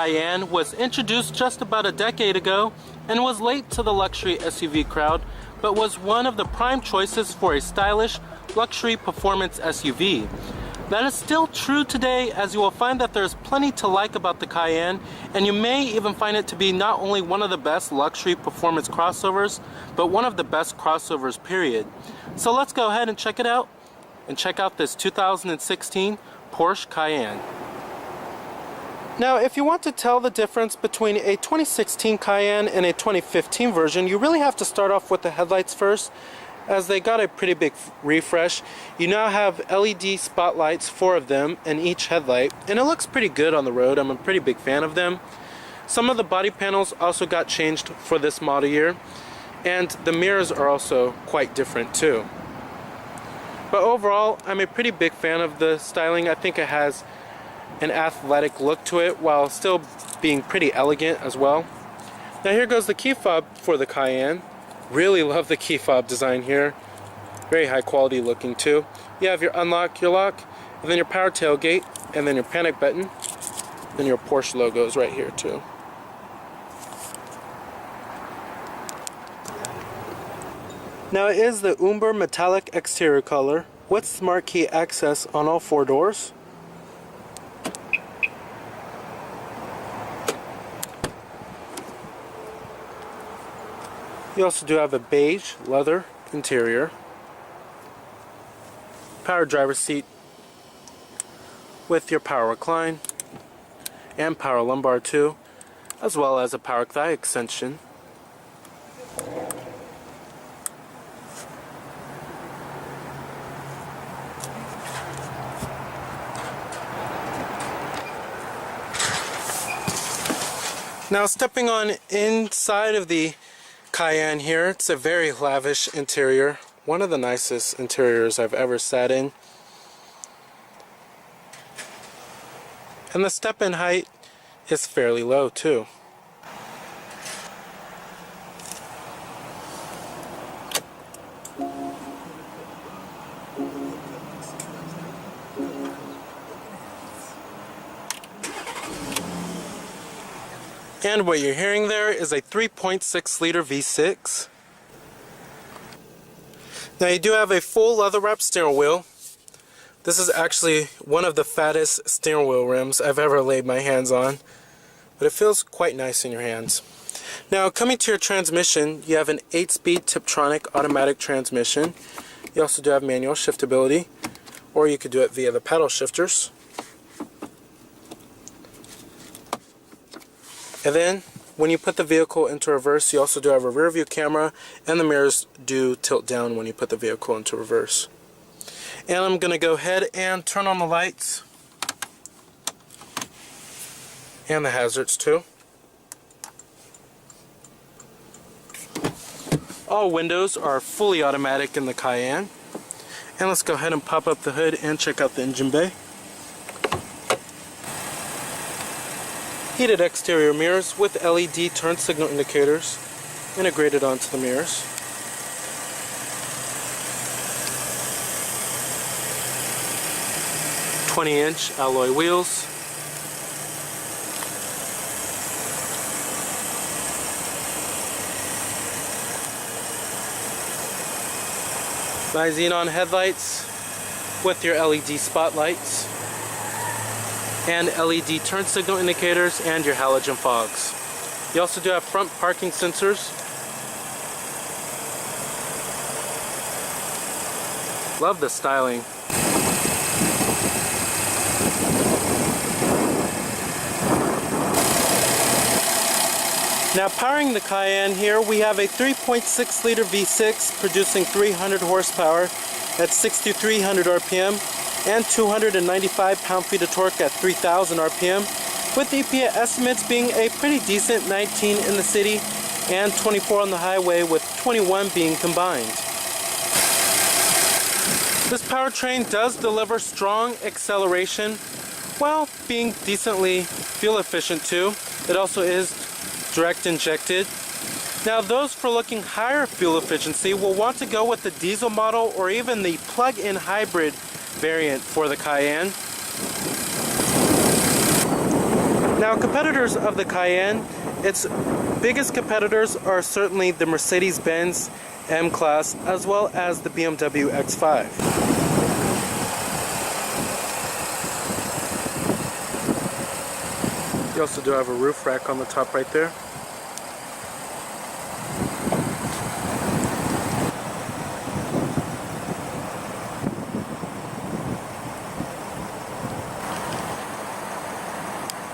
Cayenne was introduced just about a decade ago and was late to the luxury SUV crowd, but was one of the prime choices for a stylish luxury performance SUV. That is still true today, as you will find that there's plenty to like about the Cayenne, and you may even find it to be not only one of the best luxury performance crossovers, but one of the best crossovers period. So let's go ahead and check it out, and check out this 2016 Porsche Cayenne. Now, if you want to tell the difference between a 2016 Cayenne and a 2015 version, you really have to start off with the headlights first, as they got a pretty big refresh. You now have LED spotlights, 4 of them in each headlight, and it looks pretty good on the road. I'm a pretty big fan of them. Some of the body panels also got changed for this model year, and the mirrors are also quite different too. But overall, I'm a pretty big fan of the styling. I think it has an athletic look to it while still being pretty elegant as well. Now here goes the key fob for the Cayenne. Really love the key fob design here. Very high quality looking too. You have your unlock, your lock, and then your power tailgate, and then your panic button. Then your Porsche logo is right here too. Now it is the umber metallic exterior color with smart key access on all 4 doors. You also do have a beige leather interior, power driver's seat with your power recline and power lumbar too, as well as a power thigh extension. Now stepping on inside of the Cayenne here, it's a very lavish interior, one of the nicest interiors I've ever sat in. And the step-in height is fairly low too. And what you're hearing there is a 3.6 liter V6. Now you do have a full leather wrapped steering wheel. This is actually one of the fattest steering wheel rims I've ever laid my hands on, but it feels quite nice in your hands. Now coming to your transmission, you have an 8-speed Tiptronic automatic transmission. You also do have manual shiftability, or you could do it via the paddle shifters. And then, when you put the vehicle into reverse, you also do have a rear view camera, and the mirrors do tilt down when you put the vehicle into reverse. And I'm going to go ahead and turn on the lights, and the hazards too. All windows are fully automatic in the Cayenne. And let's go ahead and pop up the hood and check out the engine bay. Heated exterior mirrors with LED turn signal indicators integrated onto the mirrors. "20-inch alloy wheels. Xenon headlights with your LED spotlights, and LED turn signal indicators, and your halogen fogs. You also do have front parking sensors. Love the styling. Now powering the Cayenne here, we have a 3.6 liter V6 producing 300 horsepower at 6,300 RPM. And 295 pound-feet of torque at 3,000 RPM, with EPA estimates being a pretty decent 19 in the city and 24 on the highway, with 21 being combined. This powertrain does deliver strong acceleration while being decently fuel efficient too. It also is direct injected. Now those for looking higher fuel efficiency will want to go with the diesel model or even the plug-in hybrid variant for the Cayenne. Now, competitors of the Cayenne, its biggest competitors are certainly the Mercedes-Benz M-Class as well as the BMW X5. You also do have a roof rack on the top right there.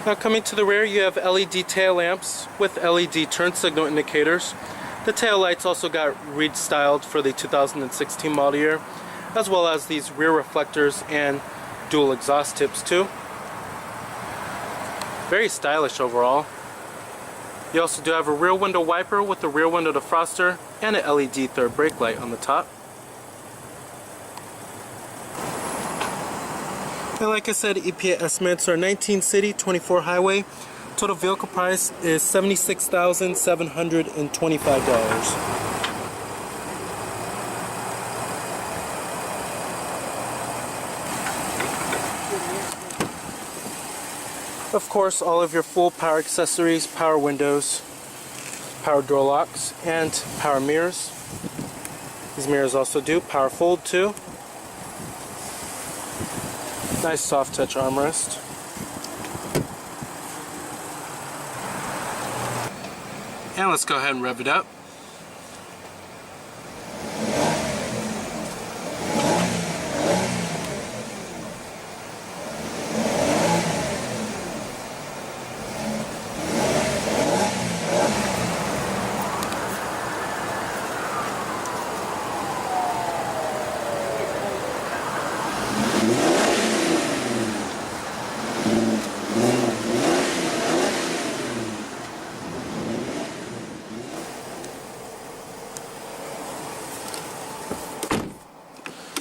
Now coming to the rear, you have LED tail lamps with LED turn signal indicators. The tail lights also got restyled for the 2016 model year, as well as these rear reflectors and dual exhaust tips too. Very stylish overall. You also do have a rear window wiper with a rear window defroster and an LED third brake light on the top. And like I said, EPA estimates are 19 city, 24 highway. Total vehicle price is $76,725. Of course, all of your full power accessories, power windows, power door locks, and power mirrors. These mirrors also do power fold too. Nice soft touch armrest. And let's go ahead and rev it up.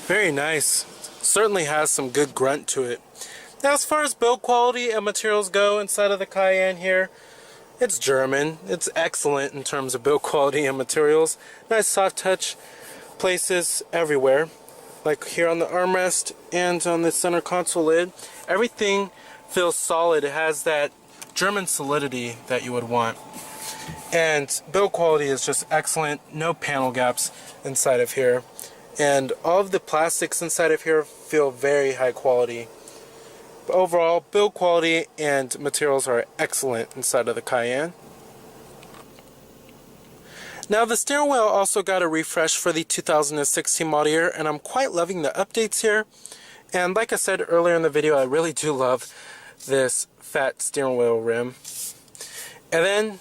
Very nice. Certainly has some good grunt to it. Now, as far as build quality and materials go inside of the Cayenne here, it's German. It's excellent in terms of build quality and materials. Nice soft touch places everywhere. Like here on the armrest and on the center console lid. Everything feels solid. It has that German solidity that you would want. And build quality is just excellent. No panel gaps inside of here. And all of the plastics inside of here feel very high quality. But overall, build quality and materials are excellent inside of the Cayenne. Now, the steering wheel also got a refresh for the 2016 model year, and I'm quite loving the updates here. And like I said earlier in the video, I really do love this fat steering wheel rim. And then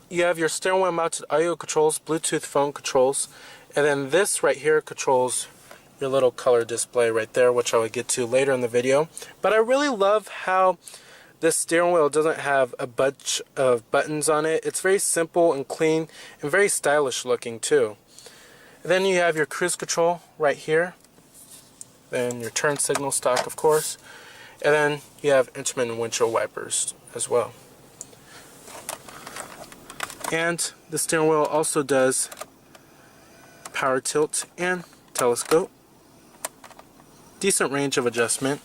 you have your steering wheel mounted audio controls, Bluetooth phone controls. And then this right here controls your little color display right there, which I will get to later in the video. But I really love how this steering wheel doesn't have a bunch of buttons on it. It's very simple and clean and very stylish looking too. And then you have your cruise control right here. Then your turn signal stock, of course. And then you have instrument and windshield wipers as well. And the steering wheel also does power tilt and telescope. Decent range of adjustment.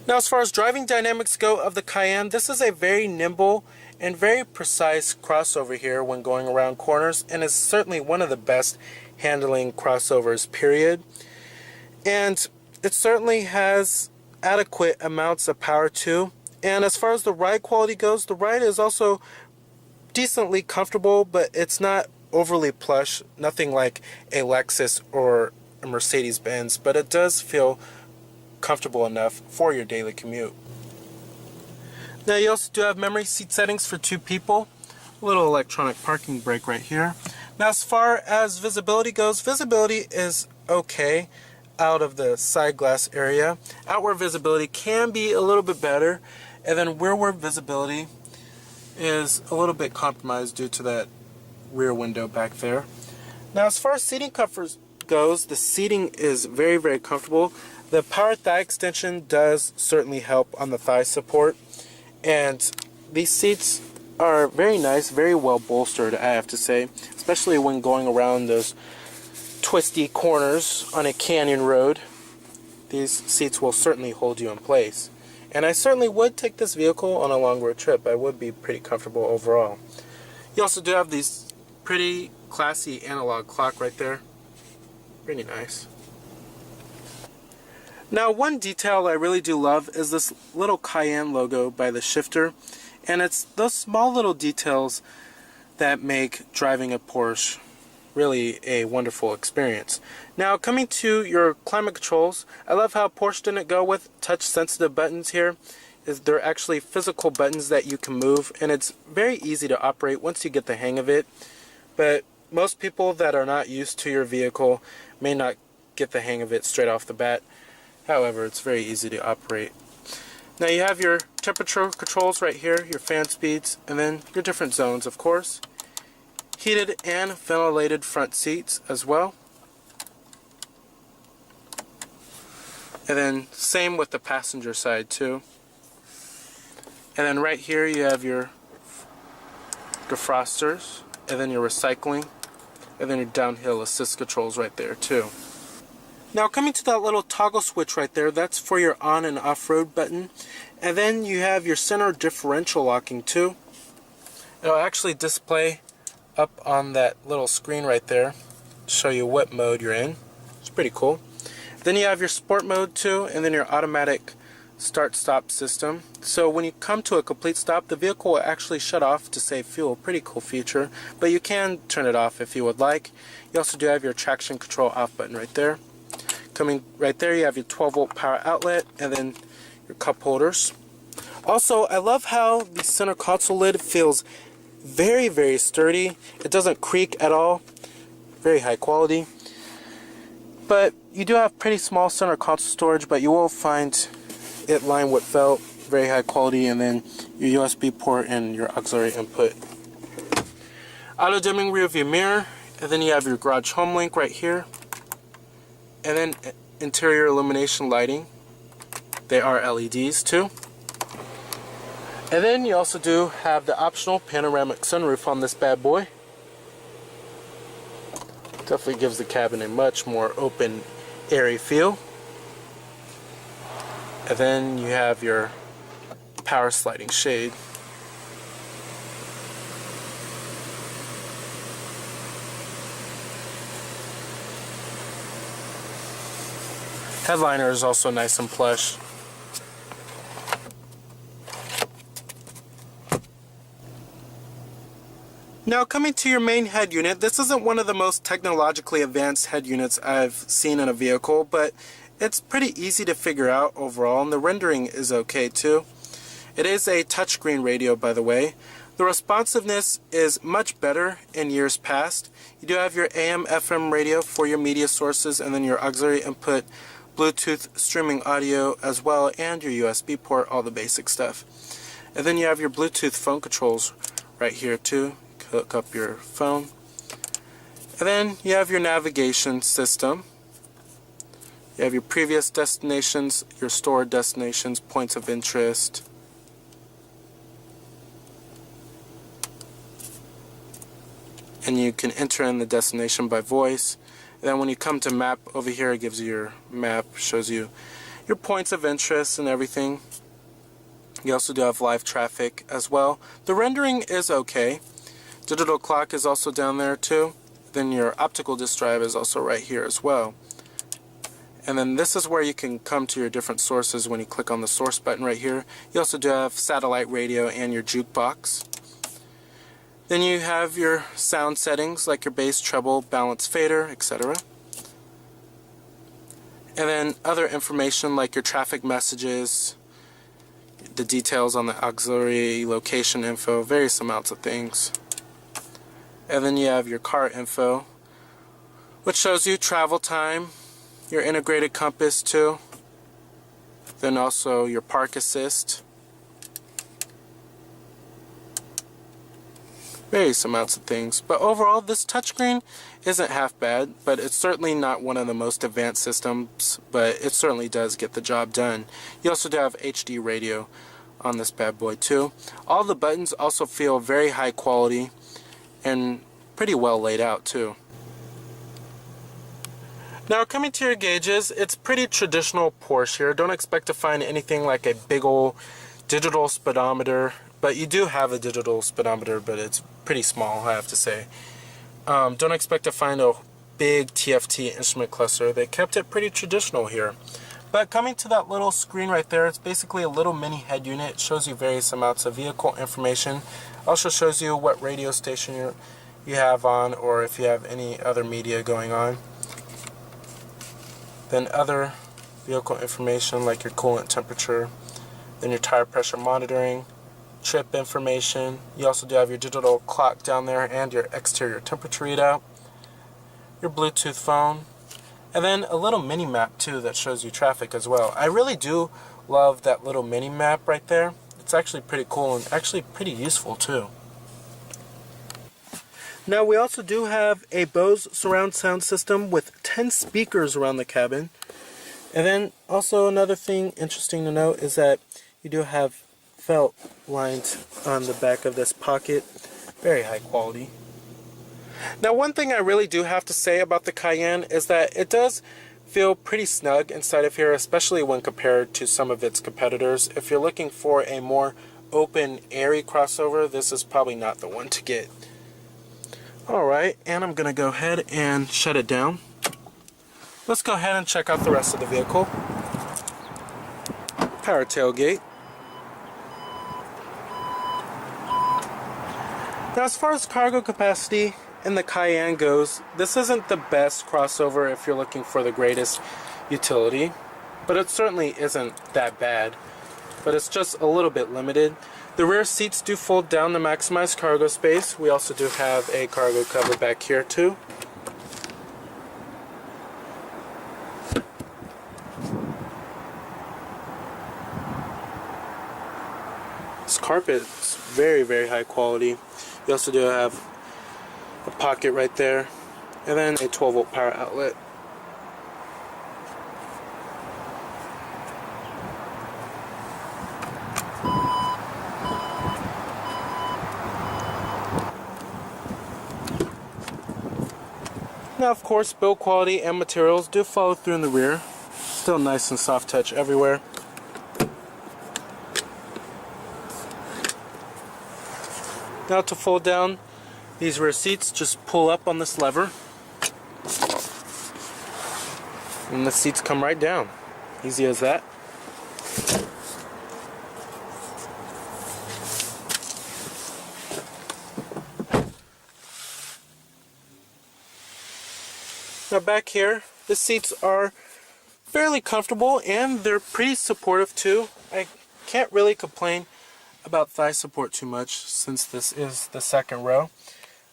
Now, as far as driving dynamics go of the Cayenne, this is a very nimble and very precise crossover here when going around corners, and is certainly one of the best handling crossovers, period. And it certainly has adequate amounts of power too. And as far as the ride quality goes, the ride is also decently comfortable, but it's not overly plush, nothing like a Lexus or a Mercedes-Benz, but it does feel comfortable enough for your daily commute. Now, you also do have memory seat settings for 2 people. A little electronic parking brake right here. Now, as far as visibility goes, visibility is okay out of the side glass area. Outward visibility can be a little bit better, and then rearward visibility is a little bit compromised due to that rear window back there. Now, as far as seating comfort goes, the seating is very, very comfortable. The power thigh extension does certainly help on the thigh support, and these seats are very nice, very well bolstered, I have to say, especially when going around those twisty corners on a canyon road. These seats will certainly hold you in place. And I certainly would take this vehicle on a long road trip. I would be pretty comfortable overall. You also do have these pretty classy analog clock right there. Pretty nice. Now, one detail I really do love is this little Cayenne logo by the shifter. And it's those small little details that make driving a Porsche really a wonderful experience. Now, coming to your climate controls, I love how Porsche didn't go with touch sensitive buttons here. They're actually physical buttons that you can move, and it's very easy to operate once you get the hang of it. But most people that are not used to your vehicle may not get the hang of it straight off the bat. However, it's very easy to operate. Now you have your temperature controls right here, your fan speeds, and then your different zones, of course. Heated and ventilated front seats as well. And then same with the passenger side too. And then right here you have your defrosters, and then your recycling, and then your downhill assist controls right there too. Now coming to that little toggle switch right there, that's for your on and off-road button. And then you have your center differential locking too. It'll actually display up on that little screen right there, show you what mode you're in. It's pretty cool. Then you have your sport mode too, and then your automatic start-stop system. So when you come to a complete stop, the vehicle will actually shut off to save fuel. Pretty cool feature, but you can turn it off if you would like. You also do have your traction control off button right there. Coming right there, you have your 12-volt power outlet, and then your cup holders. Also, I love how the center console lid feels very, very sturdy. It doesn't creak at all. Very high quality. But you do have pretty small center console storage, but you will find it lined with felt, very high quality, and then your USB port and your auxiliary input. Auto dimming rear view mirror, and then you have your garage home link right here, and then interior illumination lighting. They are LEDs too. And then you also do have the optional panoramic sunroof on this bad boy. Definitely gives the cabin a much more open, airy feel. And then you have your power sliding shade. Headliner is also nice and plush. Now coming to your main head unit, this isn't one of the most technologically advanced head units I've seen in a vehicle, but it's pretty easy to figure out overall, and the rendering is okay too. It is a touchscreen radio, by the way. The responsiveness is much better in years past. You do have your AM/FM radio for your media sources, and then your auxiliary input, Bluetooth streaming audio as well, and your USB port, all the basic stuff. And then you have your Bluetooth phone controls right here too. Hook up your phone. And then you have your navigation system. You have your previous destinations, your stored destinations, points of interest. And you can enter in the destination by voice. And then when you come to map over here, it gives you your map, shows you your points of interest and everything. You also do have live traffic as well. The rendering is okay. Digital clock is also down there too. Then your optical disk drive is also right here as well. And then this is where you can come to your different sources when you click on the source button right here. You also do have satellite radio and your jukebox. Then you have your sound settings like your bass, treble, balance, fader, etc. And then other information like your traffic messages, the details on the auxiliary location info, various amounts of things. And then you have your car info, which shows you travel time, your integrated compass too, then also your park assist, various amounts of things. But overall, this touchscreen isn't half bad, but it's certainly not one of the most advanced systems, but it certainly does get the job done. You also do have HD radio on this bad boy too. All the buttons also feel very high quality and pretty well laid out too. Now coming to your gauges, it's pretty traditional Porsche here. Don't expect to find anything like a big old digital speedometer, but you do have a digital speedometer, but it's pretty small, I have to say. Don't expect to find a big TFT instrument cluster. They kept it pretty traditional here. But coming to that little screen right there, it's basically a little mini head unit. It shows you various amounts of vehicle information. Also shows you what radio station you have on, or if you have any other media going on. Then other vehicle information like your coolant temperature, then your tire pressure monitoring, trip information. You also do have your digital clock down there and your exterior temperature readout, your Bluetooth phone, and then a little mini map too that shows you traffic as well. I really do love that little mini map right there. It's actually pretty cool and actually pretty useful too. Now we also do have a Bose surround sound system with 10 speakers around the cabin. And then also another thing interesting to note is that you do have felt lined on the back of this pocket. Very high quality. Now one thing I really do have to say about the Cayenne is that it does feel pretty snug inside of here, especially when compared to some of its competitors. If you're looking for a more open, airy crossover, this is probably not the one to get. Alright, and I'm going to go ahead and shut it down. Let's go ahead and check out the rest of the vehicle. Power tailgate. Now as far as cargo capacity in the Cayenne goes, this isn't the best crossover if you're looking for the greatest utility, but it certainly isn't that bad, but it's just a little bit limited. The rear seats do fold down to maximize cargo space. We also do have a cargo cover back here too. This carpet is very, very high quality. You also do have a pocket right there, and then a 12-volt power outlet. Now of course, build quality and materials do follow through in the rear. Still nice and soft touch everywhere. Now to fold down these rear seats, just pull up on this lever and the seats come right down. Easy as that. Now back here, the seats are fairly comfortable and they're pretty supportive too. I can't really complain about thigh support too much since this is the second row.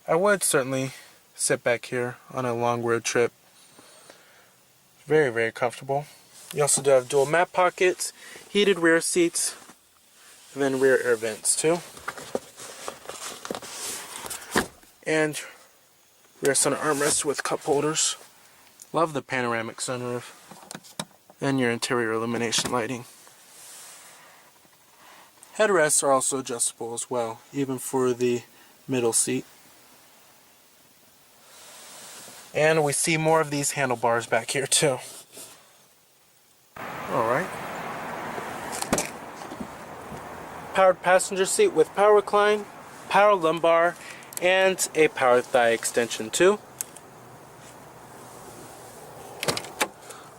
I would certainly sit back here on a long road trip. Very, very comfortable. You also do have dual map pockets, heated rear seats, and then rear air vents too. And rear center armrest with cup holders. Love the panoramic sunroof. And your interior illumination lighting. Headrests are also adjustable as well, even for the middle seat. And we see more of these handlebars back here too. Alright. Powered passenger seat with power recline, power lumbar, and a power thigh extension too.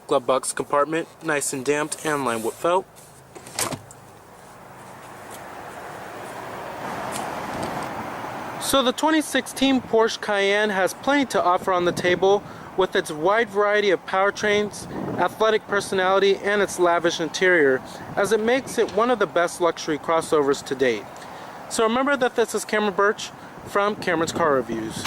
Glove box compartment, nice and damped and lined with felt. So the 2016 Porsche Cayenne has plenty to offer on the table with its wide variety of powertrains, athletic personality, and its lavish interior, as it makes it one of the best luxury crossovers to date. So remember that this is Cameron Birch from Cameron's Car Reviews.